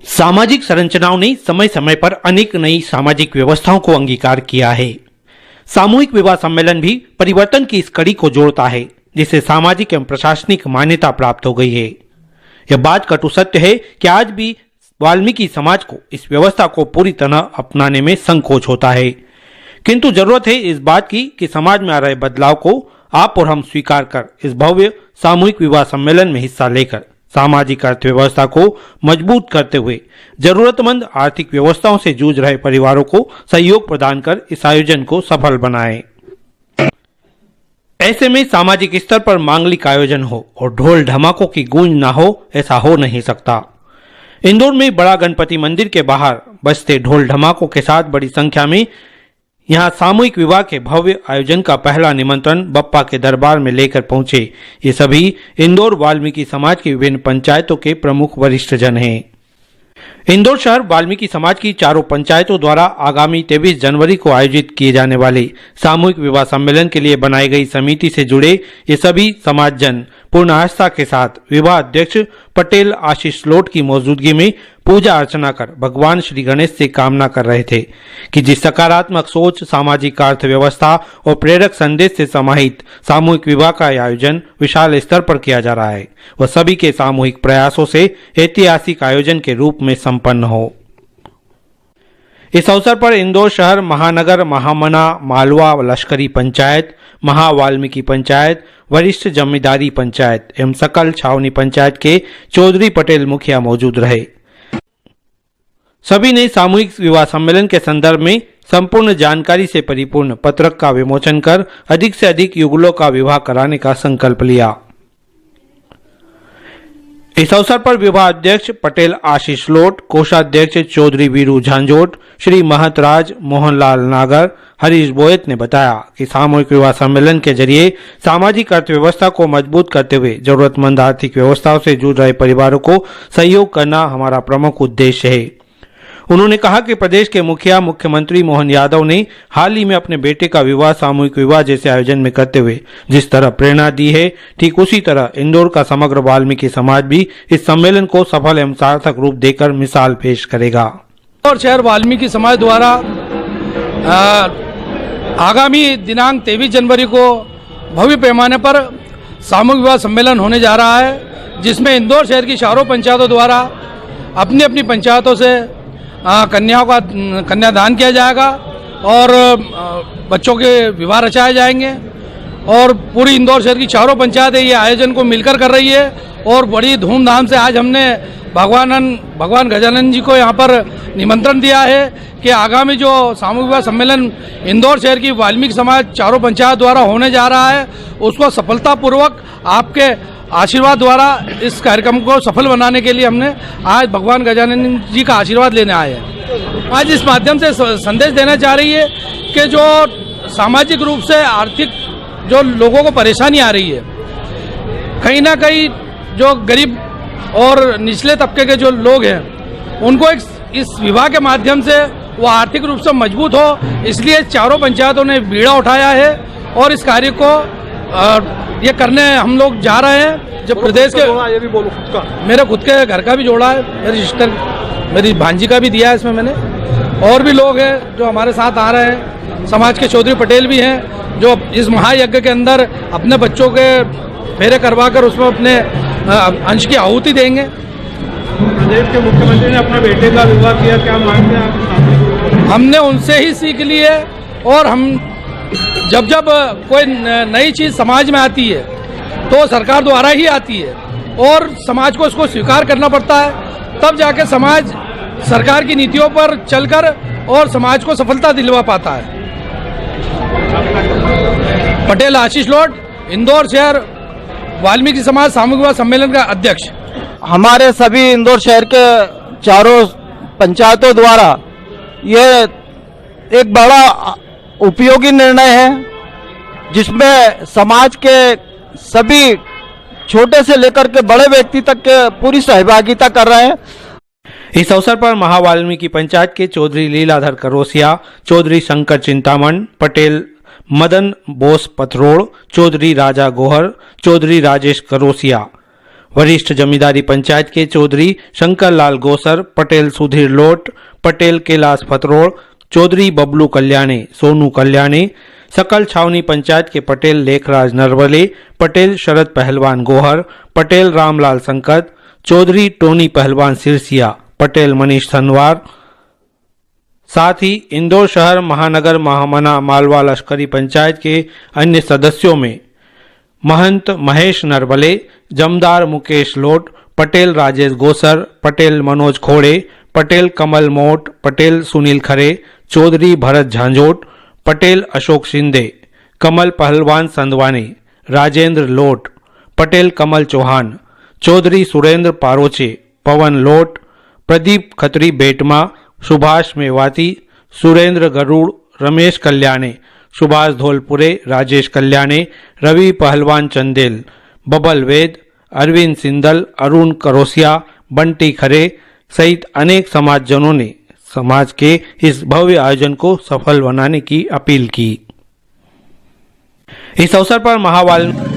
सामाजिक संरचनाओं ने समय समय पर अनेक नई सामाजिक व्यवस्थाओं को अंगीकार किया है। सामूहिक विवाह सम्मेलन भी परिवर्तन की इस कड़ी को जोड़ता है, जिसे सामाजिक एवं प्रशासनिक मान्यता प्राप्त हो गई है। यह बात कटु सत्य है कि आज भी वाल्मीकि समाज को इस व्यवस्था को पूरी तरह अपनाने में संकोच होता है, किंतु जरूरत है इस बात की कि समाज में आ रहे बदलाव को आप और हम स्वीकार कर इस भव्य सामूहिक विवाह सम्मेलन में हिस्सा लेकर सामाजिक अर्थव्यवस्था को मजबूत करते हुए जरूरतमंद आर्थिक व्यवस्थाओं से जूझ रहे परिवारों को सहयोग प्रदान कर इस आयोजन को सफल बनाएं। ऐसे में सामाजिक स्तर पर मांगलिक आयोजन हो और ढोल ढमाकों की गूंज ना हो, ऐसा हो नहीं सकता। इंदौर में बड़ा गणपति मंदिर के बाहर बजते ढोल ढमाकों के साथ बड़ी संख्या में यहां सामूहिक विवाह के भव्य आयोजन का पहला निमंत्रण बप्पा के दरबार में लेकर पहुंचे। ये सभी इंदौर वाल्मीकि समाज की विभिन्न पंचायतों के प्रमुख वरिष्ठ जन हैं। इंदौर शहर वाल्मीकि समाज की चारों पंचायतों द्वारा आगामी 23 जनवरी को आयोजित किए जाने वाले सामूहिक विवाह सम्मेलन के लिए बनाई गई समिति से जुड़े ये सभी समाजजन पूर्ण आस्था के साथ विवाह अध्यक्ष पटेल आशीष लोट की मौजूदगी में पूजा अर्चना कर भगवान श्री गणेश से कामना कर रहे थे कि जिस सकारात्मक सोच, सामाजिक अर्थव्यवस्था और प्रेरक संदेश से समाहित सामूहिक विवाह का आयोजन विशाल स्तर पर किया जा रहा है, वह सभी के सामूहिक प्रयासों से ऐतिहासिक आयोजन के रूप में संपन्न हो। इस अवसर पर इंदौर शहर महानगर, महामना, मालवा लश्करी पंचायत, महावाल्मीकि पंचायत, वरिष्ठ जमींदारी पंचायत एवं सकल छावनी पंचायत के चौधरी पटेल मुखिया मौजूद रहे। सभी ने सामूहिक विवाह सम्मेलन के संदर्भ में संपूर्ण जानकारी से परिपूर्ण पत्रक का विमोचन कर अधिक से अधिक युगलों का विवाह कराने का संकल्प लिया। इस अवसर पर विवाह अध्यक्ष पटेल आशीष लोट, कोषाध्यक्ष चौधरी वीरू झांझोट, श्री महतराज मोहनलाल नागर, हरीश बोयत ने बताया कि सामूहिक विवाह सम्मेलन के जरिए सामाजिक अर्थव्यवस्था को मजबूत करते हुए जरूरतमंद आर्थिक व्यवस्थाओं से जुड़ रहे परिवारों को सहयोग करना हमारा प्रमुख उद्देश्य है। उन्होंने कहा कि प्रदेश के मुख्यमंत्री मोहन यादव ने हाल ही में अपने बेटे का विवाह सामूहिक विवाह जैसे आयोजन में करते हुए जिस तरह प्रेरणा दी है, ठीक उसी तरह इंदौर का समग्र वाल्मीकि समाज भी इस सम्मेलन को सफल एवं सार्थक रूप देकर मिसाल पेश करेगा। और शहर वाल्मीकि समाज द्वारा आगामी दिनांक 23 जनवरी को भव्य पैमाने पर सामूहिक विवाह सम्मेलन होने जा रहा है, जिसमें इंदौर शहर की चारों पंचायतों द्वारा अपनी अपनी पंचायतों से कन्याओं का कन्यादान किया जाएगा और बच्चों के विवाह रचाए जाएंगे। और पूरी इंदौर शहर की चारों पंचायतें ये आयोजन को मिलकर कर रही है और बड़ी धूमधाम से आज हमने भगवान गजानन जी को यहाँ पर निमंत्रण दिया है कि आगामी जो सामूहिक विवाह सम्मेलन इंदौर शहर की वाल्मीकि समाज चारों पंचायत द्वारा होने जा रहा है, उसको सफलतापूर्वक आपके आशीर्वाद द्वारा इस कार्यक्रम को सफल बनाने के लिए हमने आज भगवान गजानन जी का आशीर्वाद लेने आए हैं। आज इस माध्यम से संदेश देना चाह रही है कि जो सामाजिक रूप से आर्थिक जो लोगों को परेशानी आ रही है, कहीं ना कहीं जो गरीब और निचले तबके के जो लोग हैं उनको इस विवाह के माध्यम से वो आर्थिक रूप से मजबूत हो, इसलिए चारों पंचायतों ने बीड़ा उठाया है और इस कार्य को ये करने हम लोग जा रहे हैं। जब प्रदेश के ये भी बोलो खुद का, मेरे खुद के घर का भी जोड़ा है, मेरी सिस्टर मेरी भांजी का भी दिया है इसमें मैंने, और भी लोग हैं जो हमारे साथ आ रहे हैं। समाज के चौधरी पटेल भी हैं जो इस महायज्ञ के अंदर अपने बच्चों के फेरे करवा कर उसमें अपने अंश की आहुति देंगे। प्रदेश के मुख्यमंत्री ने अपने बेटे का विवाह किया, क्या मानते हैं आप? हमने उनसे ही सीख ली है और हम जब कोई नई चीज समाज में आती है तो सरकार द्वारा ही आती है और समाज को इसको स्वीकार करना पड़ता है, तब जाके समाज सरकार की नीतियों पर चलकर और समाज को सफलता दिलवा पाता है। पटेल आशीष लोट, इंदौर शहर वाल्मीकि समाज सामूहिक विवाह सम्मेलन का अध्यक्ष। हमारे सभी इंदौर शहर के चारों पंचायतों द्वारा ये एक बड़ा उपयोगी निर्णय है जिसमें समाज के सभी छोटे से लेकर के बड़े व्यक्ति तक के पूरी सहभागिता कर रहे हैं। इस अवसर पर महावाल्मीकि पंचायत के चौधरी लीलाधर करोसिया, चौधरी शंकर चिंतामण, पटेल मदन बोस पथरोड़, चौधरी राजा गोहर, चौधरी राजेश करोसिया, वरिष्ठ जमींदारी पंचायत के चौधरी शंकरलाल गोसर, पटेल सुधीर लोट, पटेल कैलाश फतरोड़, चौधरी बबलू कल्याणी, सोनू कल्याणी, सकल छावनी पंचायत के पटेल लेखराज नरवले, पटेल शरद पहलवान गोहर, पटेल रामलाल संकट, चौधरी टोनी पहलवान सिरसिया, पटेल मनीष सनवार, साथ ही इंदौर शहर महानगर महामना मालवा लश्करी पंचायत के अन्य सदस्यों में महंत महेश नरवले, जमदार मुकेश लोट, पटेल राजेश गोसर, पटेल मनोज खोड़े, पटेल कमल मोट, पटेल सुनील खरे, चौधरी भरत झांझोट, पटेल अशोक शिंदे, कमल पहलवान संदवानी, राजेंद्र लोट, पटेल कमल चौहान, चौधरी सुरेंद्र पारोचे, पवन लोट, प्रदीप खत्री बेटमा, सुभाष मेवाती, सुरेंद्र गरुड़, रमेश कल्याणे, सुभाष धोलपुरे, राजेश कल्याणे, रवि पहलवान चंदेल, बबल वेद, अरविंद सिंदल, अरुण करोसिया, बंटी खरे सहित अनेक समाजजनों ने समाज के इस भव्य आयोजन को सफल बनाने की अपील की। इस अवसर पर महावाल्मीकि